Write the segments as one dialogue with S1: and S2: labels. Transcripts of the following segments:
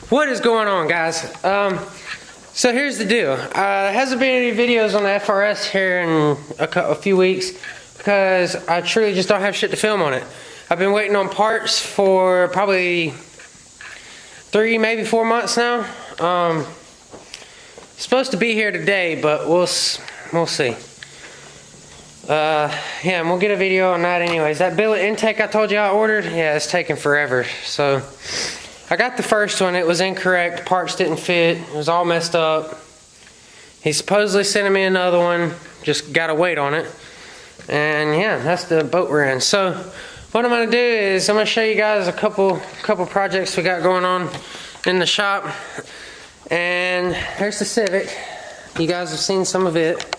S1: What is going on, guys? So here's the deal. There hasn't been any videos on the FRS here in a few weeks because I truly just don't have shit to film on it. I've been waiting on parts for probably 3, maybe 4 months now. Supposed to be here today, but we'll see. Yeah, and we'll get a video on that anyways. That billet intake I told you I ordered, yeah, it's taking forever. So I got the first one, it was incorrect, parts didn't fit, it was all messed up. He supposedly sent me another one, just gotta wait on it. And yeah, that's the boat we're in. So what I'm gonna do is I'm gonna show you guys a couple projects we got going on in the shop. And here's the Civic. You guys have seen some of it.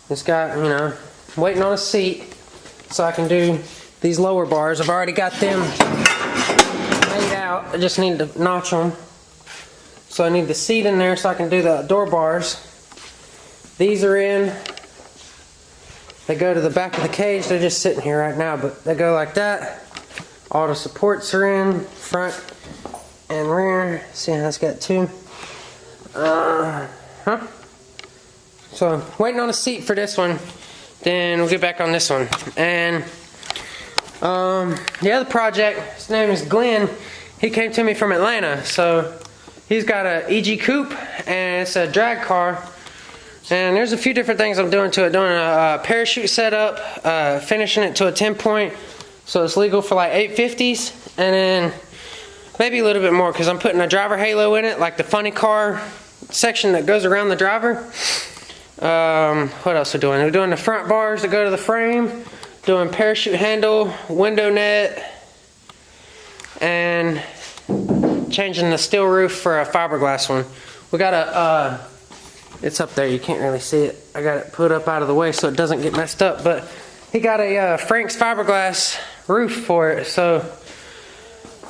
S1: It's got, you know, waiting on a seat so I can do these lower bars. I've already got them laid out. I just need to notch them. So I need the seat in there so I can do the door bars. These are in. They go to the back of the cage. They're just sitting here right now, but they go like that. All the supports are in, front and rear. See how it's got two? So waiting on a seat for this one. Then we'll get back on this one. And the other project, his name is Glenn. He came to me from Atlanta. So he's got a EG coupe and it's a drag car. And there's a few different things I'm doing to it. Doing a parachute setup, finishing it to a 10-point, so it's legal for like 850s, and then maybe a little bit more because I'm putting a driver halo in it, like the funny car section that goes around the driver. What else we're doing? We're doing the front bars that go to the frame, doing parachute handle, window net, and changing the steel roof for a fiberglass one. We got a it's up there, you can't really see it. I got it put up out of the way so it doesn't get messed up, but he got a Frank's fiberglass roof for it, so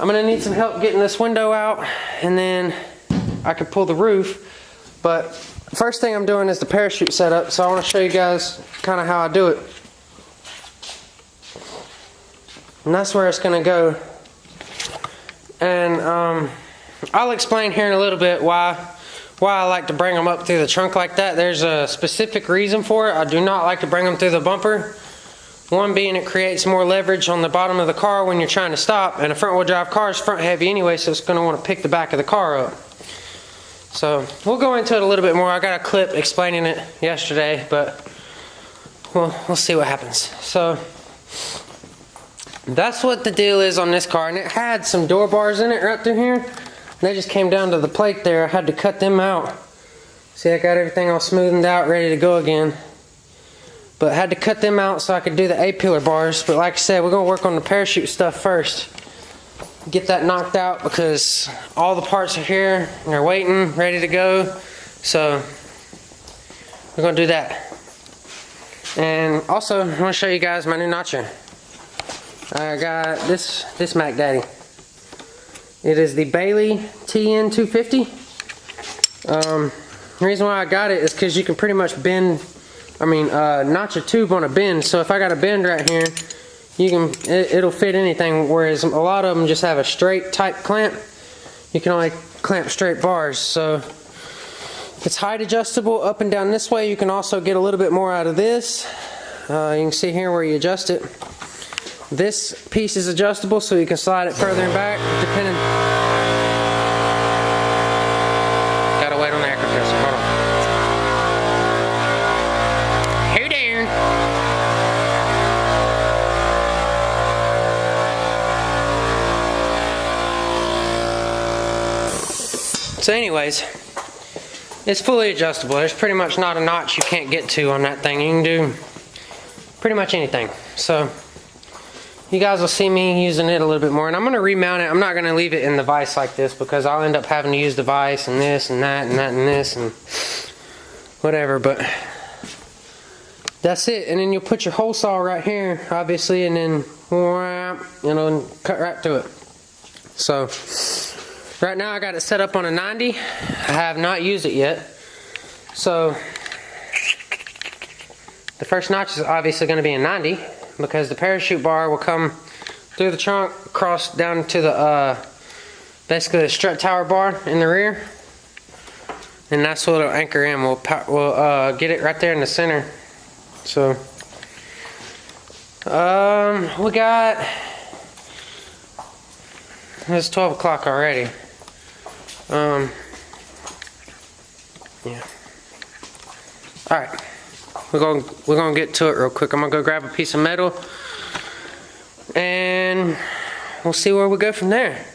S1: I'm gonna need some help getting this window out, and then I can pull the roof. But first thing I'm doing is the parachute setup, so I want to show you guys kind of how I do it. And that's where it's gonna go. And I'll explain here in a little bit why I like to bring them up through the trunk like that. There's a specific reason for it. I do not like to bring them through the bumper. One being it creates more leverage on the bottom of the car when you're trying to stop, and a front wheel drive car is front heavy anyway, so it's going to want to pick the back of the car up. So we'll go into it a little bit more. I got a clip explaining it yesterday, but we'll see what happens. So that's what the deal is on this car, and it had some door bars in it right through here. They just came down to the plate there. I had to cut them out. See, I got everything all smoothed out, ready to go again. But I had to cut them out so I could do the A-pillar bars. But like I said, we're going to work on the parachute stuff first. Get that knocked out because all the parts are here. They're waiting, ready to go. So we're going to do that. And also, I want to show you guys my new notcher. I got this Mac Daddy. It is the Bailey TN250. The reason why I got it is because you can pretty much notch a tube on a bend. So if I got a bend right here, it'll fit anything. Whereas a lot of them just have a straight type clamp. You can only clamp straight bars. So it's height adjustable up and down this way. You can also get a little bit more out of this. You can see here where you adjust it. This piece is adjustable, so you can slide it further and back, depending. Gotta wait on the air compressor. Hold on. Who there? So anyways, it's fully adjustable. There's pretty much not a notch you can't get to on that thing. You can do pretty much anything. So you guys will see me using it a little bit more, and I'm going to remount it. I'm not going to leave it in the vise like this because I'll end up having to use the vise and this and that and that and this and whatever, but that's it. And then you'll put your hole saw right here, obviously, and then cut right to it. So right now I got it set up on a 90. I have not used it yet. So the first notch is obviously going to be a 90. Because the parachute bar will come through the trunk, cross down to the basically the strut tower bar in the rear, and that's what it'll anchor in. We'll get it right there in the center. So we got, it's 12 o'clock already. Yeah. All right, we're gonna get to it real quick. I'm gonna go grab a piece of metal, and we'll see where we go from there.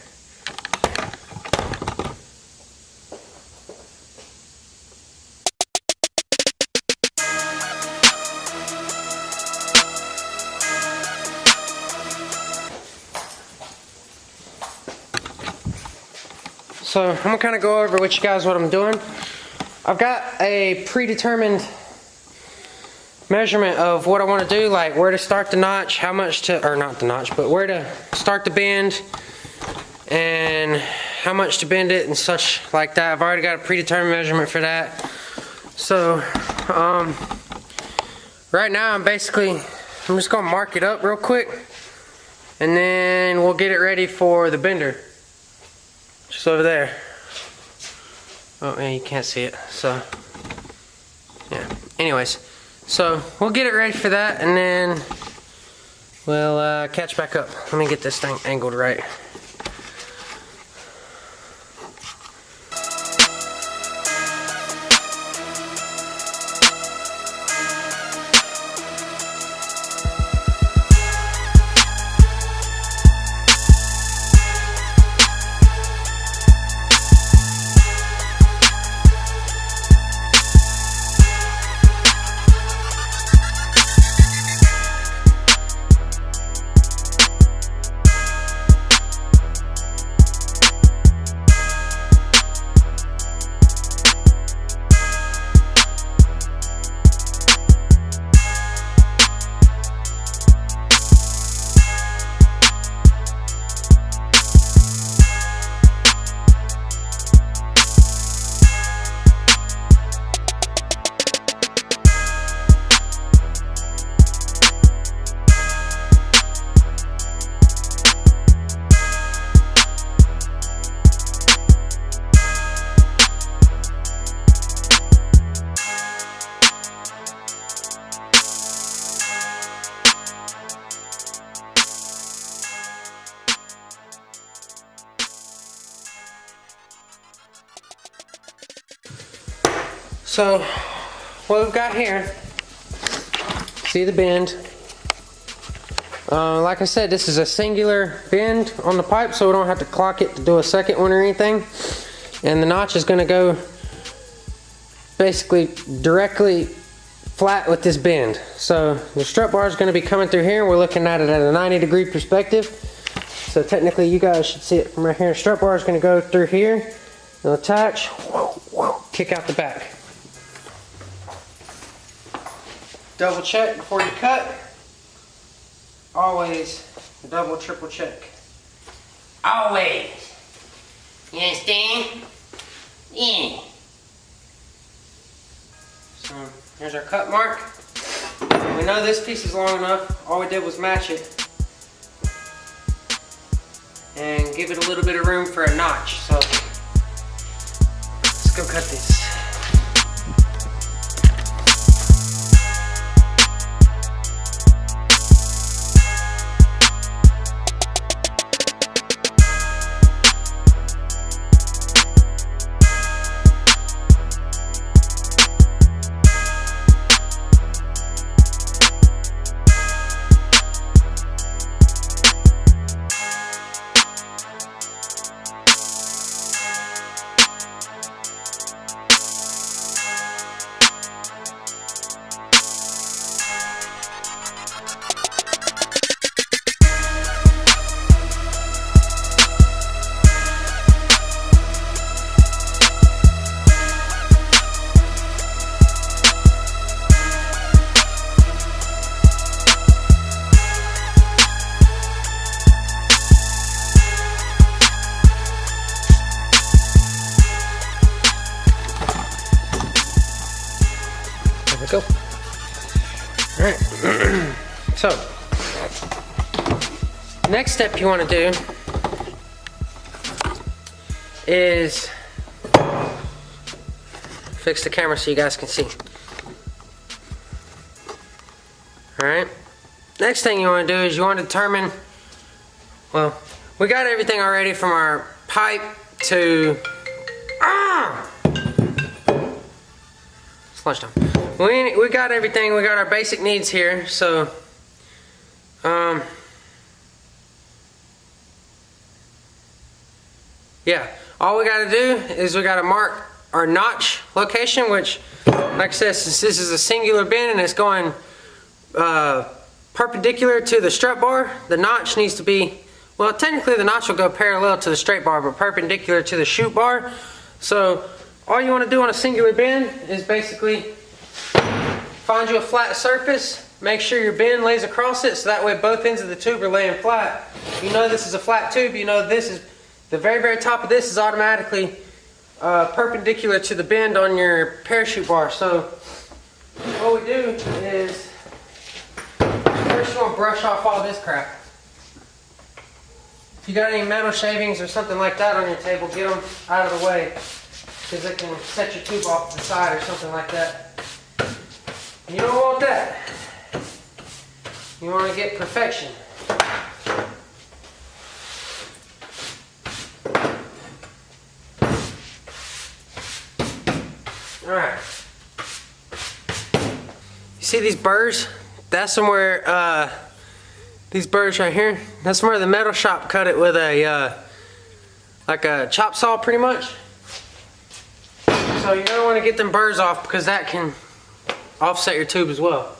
S1: So I'm gonna kind of go over with you guys what I'm doing. I've got a predetermined measurement of what I want to do, like where to start the notch, how much to, or not the notch, but where to start the bend and how much to bend it and such like that. I've already got a predetermined measurement for that. So right now I'm just gonna mark it up real quick, and then we'll get it ready for the bender. Just over there. Oh man, you can't see it. So yeah, anyways, so we'll get it ready for that, and then we'll catch back up. Let me get this thing angled right. So what we've got here, see the bend. Like I said, this is a singular bend on the pipe, so we don't have to clock it to do a second one or anything. And the notch is going to go basically directly flat with this bend. So the strut bar is going to be coming through here. We're looking at it at a 90-degree perspective. So technically you guys should see it from right here. The strut bar is going to go through here. It'll attach, kick out the back. Double check before you cut. Always double, triple check. Always. You understand? Yeah. So here's our cut mark. We know this piece is long enough. All we did was match it and give it a little bit of room for a notch. So let's go cut this. There we go. Alright. So, next step you want to do is fix the camera so you guys can see. Alright, next thing you want to do is you want to determine, well, we got everything already from our pipe to it's lunchtime. We got everything, we got our basic needs here, so yeah, all we got to do is we got to mark our notch location, which, like I said, since this is a singular bend and it's going perpendicular to the strut bar, the notch needs to be, well, technically the notch will go parallel to the straight bar, but perpendicular to the chute bar. So all you want to do on a singular bend is basically find you a flat surface, make sure your bend lays across it, so that way both ends of the tube are laying flat. You know this is a flat tube, you know this is, the very top of this is automatically perpendicular to the bend on your parachute bar. So what we do is, first you want to brush off all this crap. If you got any metal shavings or something like that on your table, get them out of the way, because they can set your tube off to the side or something like that. You don't want that. You want to get perfection. Alright. You see these burrs? That's somewhere, these burrs right here, that's where the metal shop cut it with a, like a chop saw pretty much. So you don't want to get them burrs off because that can offset your tube as well.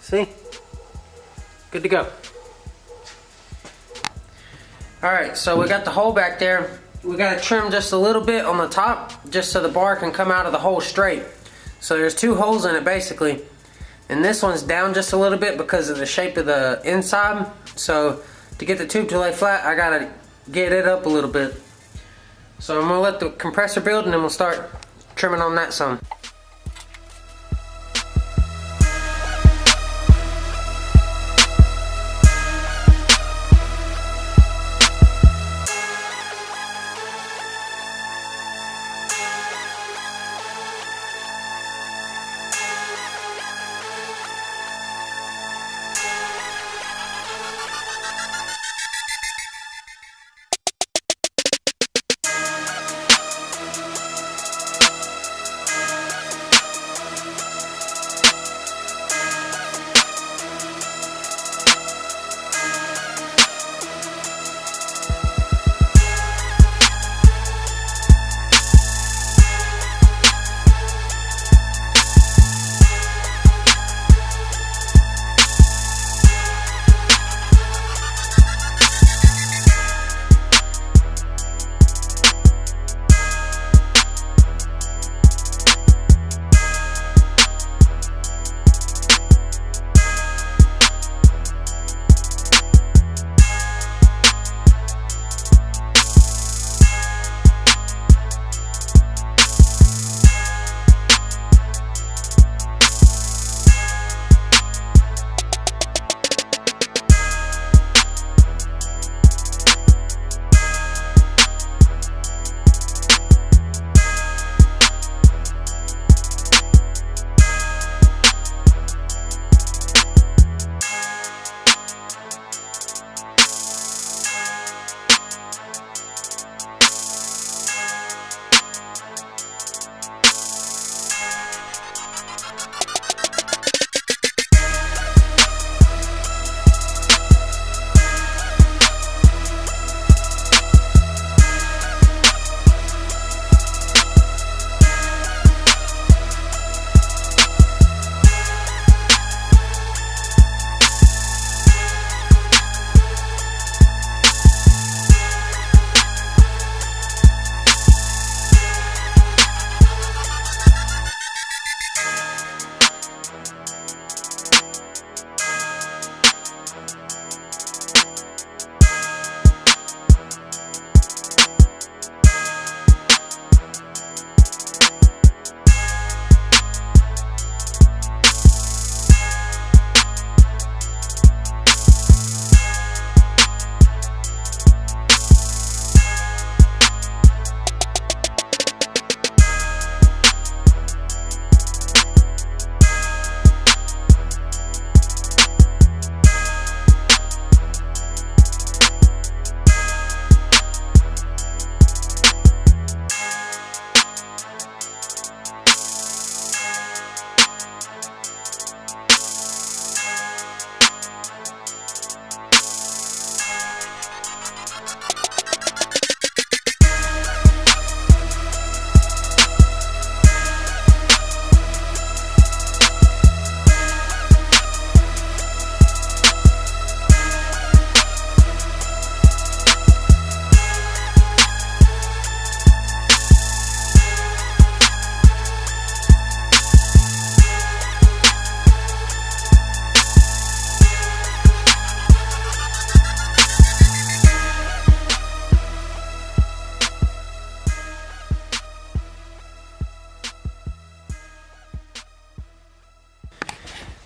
S1: See? Good to go. Alright, so we got the hole back there. We got to trim just a little bit on the top, just so the bar can come out of the hole straight. So there's two holes in it basically. And this one's down just a little bit because of the shape of the inside. So to get the tube to lay flat, I got to get it up a little bit. So I'm going to let the compressor build and then we'll start trimming on that some.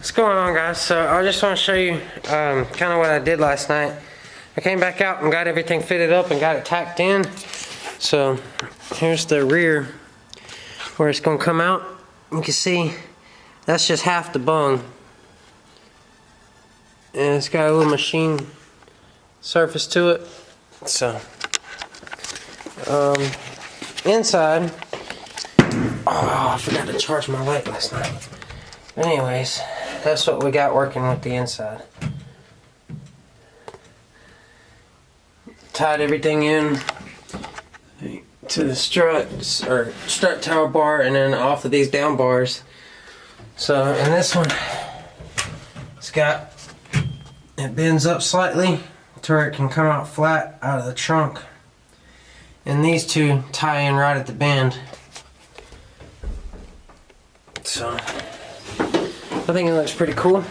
S1: What's going on, guys? So I just want to show you kind of what I did last night. I came back out and got everything fitted up and got it tacked in. So here's the rear where it's going to come out. You can see that's just half the bung. And it's got a little machine surface to it. So inside, oh, I forgot to charge my light last night. Anyways, that's what we got working with the inside. Tied everything in to the struts, or strut tower bar, and then off of these down bars. So in this one, it bends up slightly to where it can come out flat out of the trunk. And these two tie in right at the bend. So I think it looks pretty cool.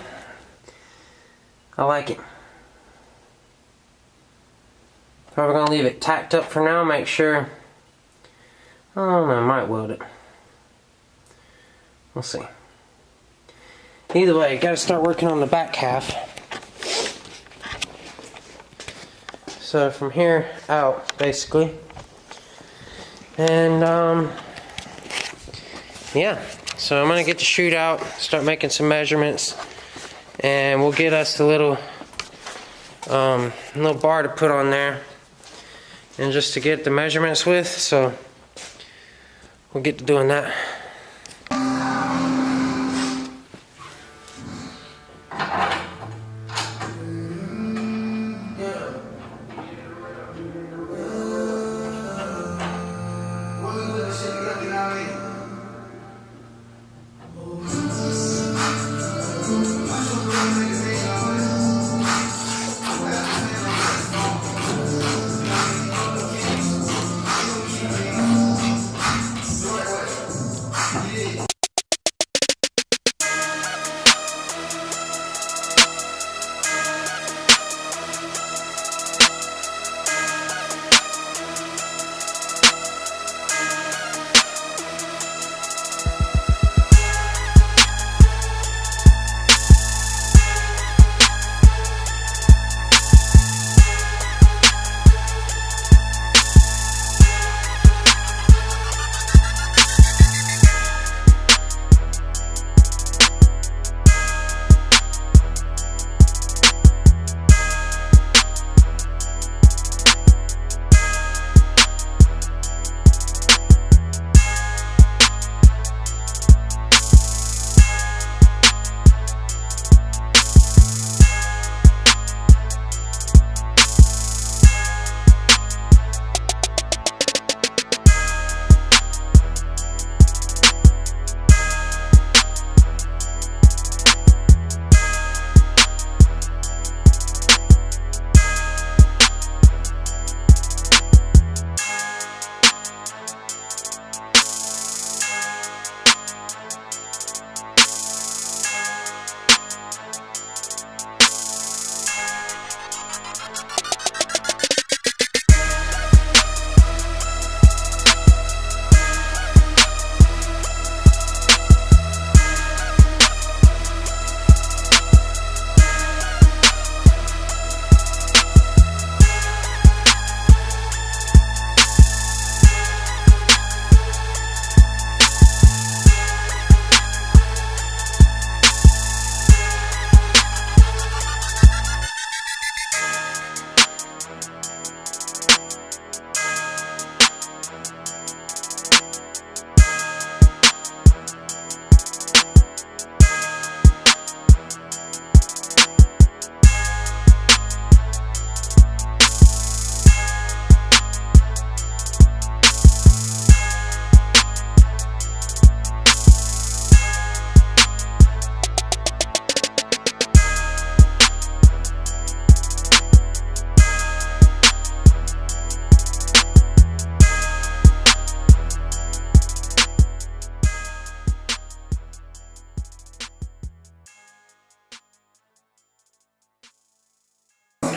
S1: I like it. Probably gonna leave it tacked up for now, make sure. I don't know, I might weld it. We'll see. Either way, gotta start working on the back half. So from here out, basically. And yeah, so I'm gonna get the chute out, start making some measurements, and we'll get us a little bar to put on there, and just to get the measurements with. So we'll get to doing that.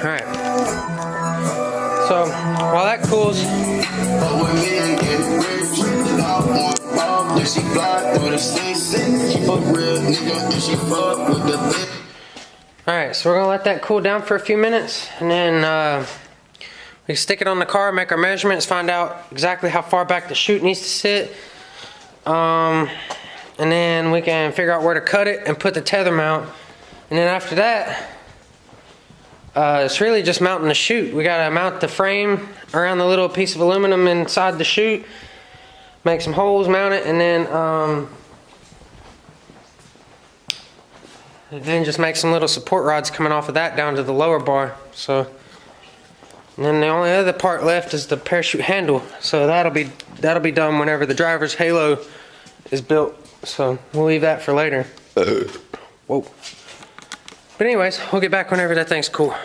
S1: Alright. So while that cools,
S2: when she fly through the season. Keep a real nigga and she fuck with the bitch.
S1: Alright, so we're going to let that cool down for a few minutes, and then we can stick it on the car, make our measurements, find out exactly how far back the chute needs to sit. And then we can figure out where to cut it and put the tether mount. And then after that, it's really just mounting the chute. We got to mount the frame around the little piece of aluminum inside the chute, make some holes, mount it, and then just make some little support rods coming off of that down to the lower bar. So, and then the only other part left is the parachute handle. So that'll be done whenever the driver's halo is built. So we'll leave that for later. Whoa. But anyways, we'll get back whenever that thing's cool.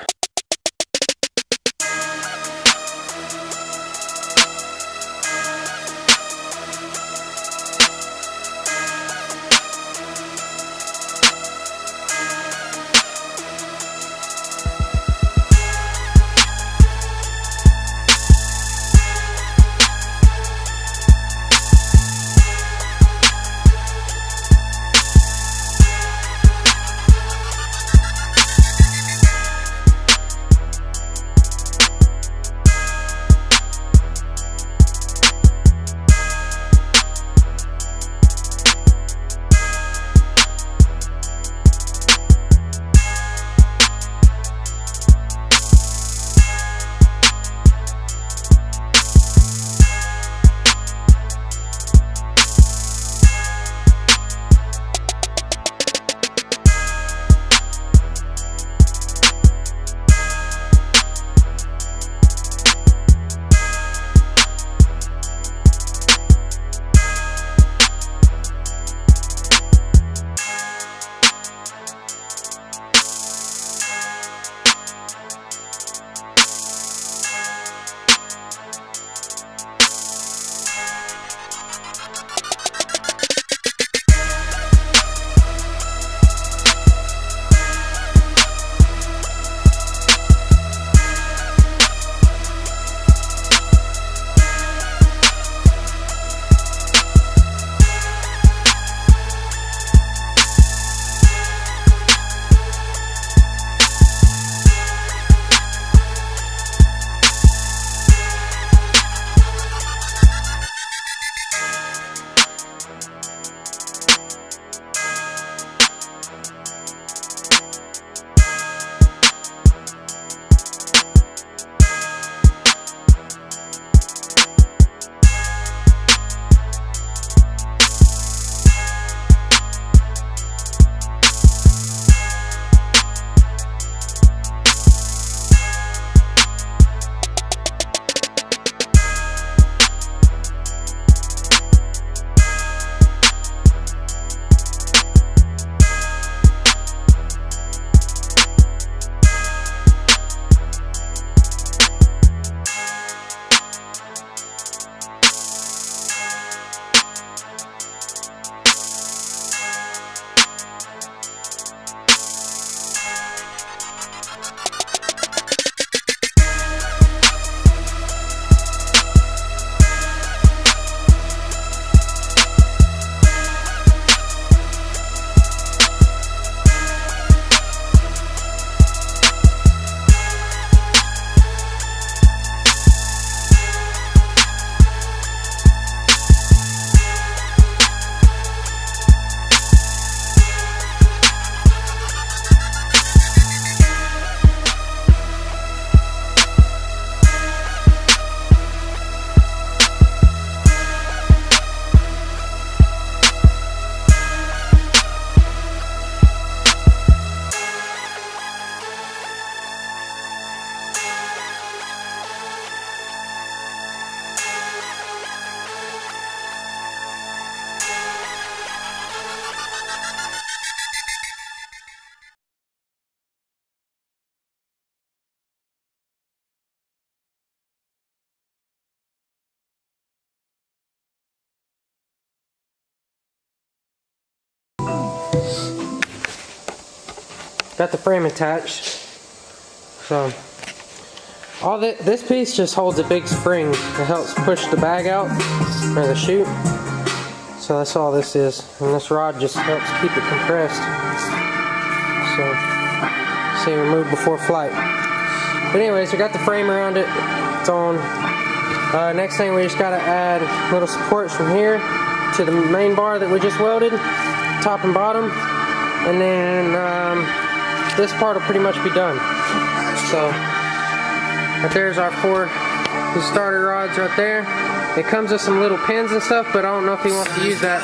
S1: Got the frame attached. So all this piece just holds a big spring that helps push the bag out, or the chute. So that's all this is, and this rod just helps keep it compressed. So, see, remove before flight. But anyways, we got the frame around it. It's on. Next thing, we just got to add little supports from here to the main bar that we just welded, top and bottom, and then this part will pretty much be done. So, right there's our 4 starter rods right there. It comes with some little pins and stuff, but I don't know if he wants to use that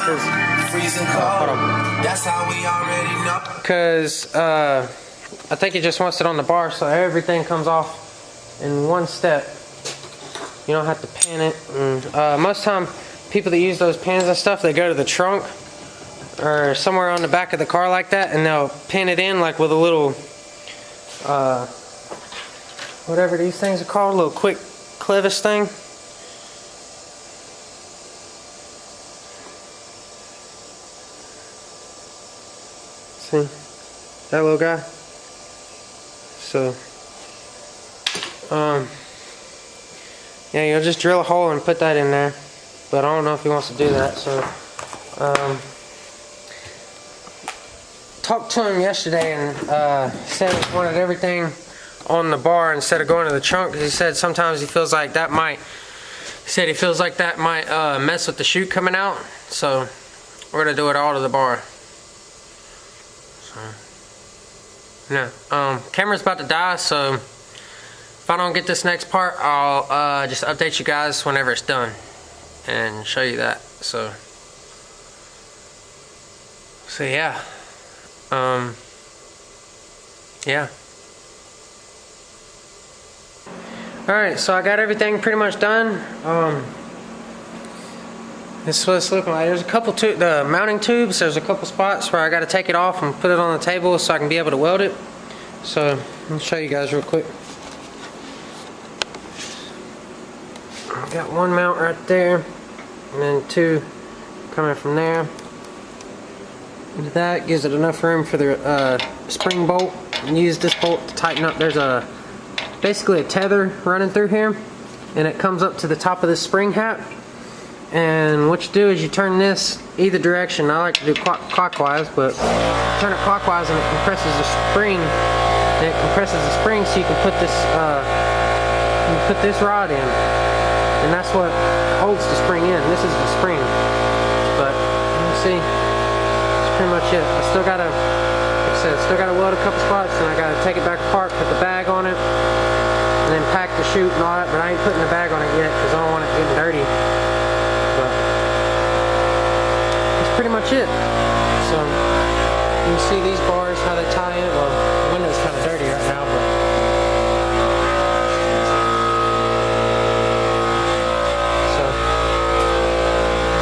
S1: because I think he just wants it on the bar, so everything comes off in one step. You don't have to pin it. And, most time, people that use those pins and stuff, they go to the trunk or somewhere on the back of the car like that, and they'll pin it in like with a little, whatever these things are called, a little quick clevis thing. See that little guy? So, yeah, you'll just drill a hole and put that in there, but I don't know if he wants to do that. So, talked to him yesterday and said he wanted everything on the bar instead of going to the trunk, because he said sometimes he feels like that might. He said he feels like that might mess with the chute coming out. So, we're gonna do it all to the bar. No, camera's about to die, so if I don't get this next part, I'll just update you guys whenever it's done and show you that. So yeah, yeah. All right, so I got everything pretty much done. This is what it's looking like. There's a couple the mounting tubes. There's a couple spots where I got to take it off and put it on the table so I can be able to weld it. So I'll show you guys real quick. I've got one mount right there, and then 2 coming from there. And that gives it enough room for the spring bolt. And use this bolt to tighten up. There's basically a tether running through here, and it comes up to the top of this spring hat. And what you do is you turn this either direction. I like to do clockwise, but turn it clockwise and it compresses the spring. And it compresses the spring so you can put this rod in, and that's what holds the spring in. This is the spring. But you see, that's pretty much it. I still gotta, like I said, still gotta weld a couple spots, and I gotta take it back apart, put the bag on it, and then pack the chute and all that. But I ain't putting the bag on it yet because I don't want it getting dirty. Pretty much it. So you can see these bars, how they tie in. Well, the window's kind of dirty right now, but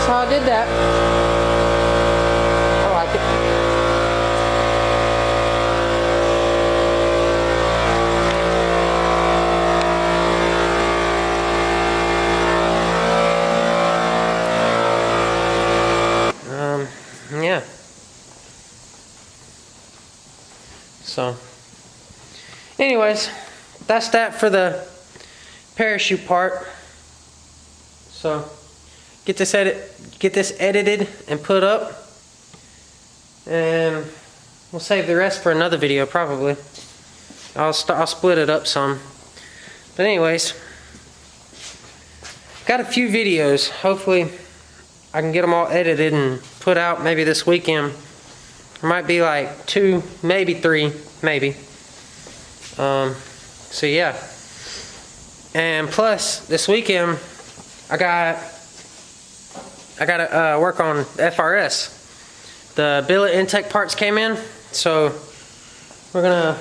S1: so I did that. I like it. Yeah. So, anyways, that's that for the parachute part. So, get this edited and put up, and we'll save the rest for another video probably. I'll split it up some. But anyways, got a few videos. Hopefully, I can get them all edited and put out maybe this weekend. There might be like 2, maybe 3, maybe. So yeah. And plus, this weekend, I gotta work on FRS. The billet intake parts came in, so we're gonna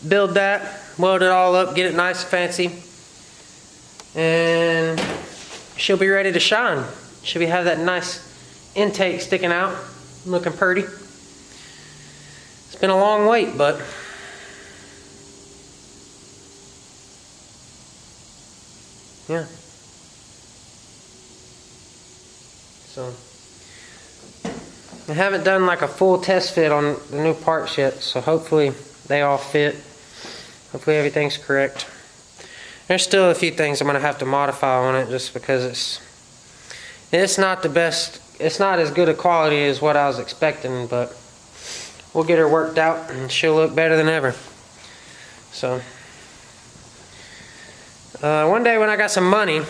S1: build that, weld it all up, get it nice and fancy, and she'll be ready to shine. Should we have that nice intake sticking out, looking pretty. It's been a long wait, but yeah. So I haven't done like a full test fit on the new parts yet, so hopefully they all fit. Hopefully everything's correct. There's still a few things I'm gonna have to modify on it just because it's not the best it's not as good a quality as what I was expecting, but we'll get her worked out and she'll look better than ever. So one day when I got some money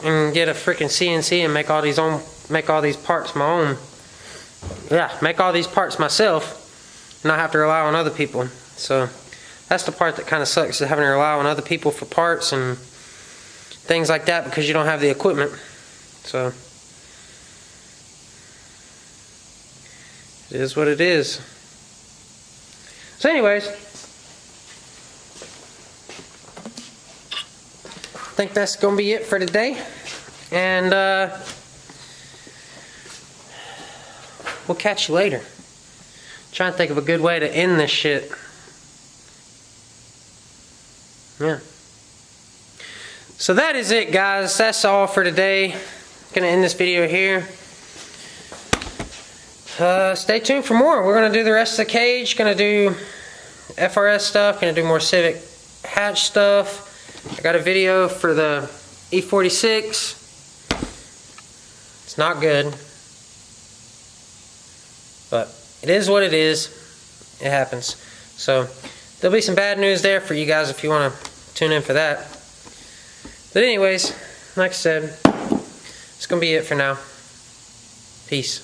S1: and get a freaking CNC and make all these parts my own, make all these parts myself, and not have to rely on other people. So that's the part that kind of sucks, is having to rely on other people for parts and things like that because you don't have the equipment. So it is what it is. So anyways, I think that's gonna be it for today, and we'll catch you later. Trying to think of a good way to end this shit. Yeah. So that is it, guys. That's all for today. Gonna end this video here. Stay tuned for more. We're gonna do the rest of the cage. Gonna do FRS stuff. Gonna do more Civic hatch stuff. I got a video for the E46. It's not good, but it is what it is. It happens. So there'll be some bad news there for you guys if you want to tune in for that. But anyways, like I said, it's gonna be it for now. Peace.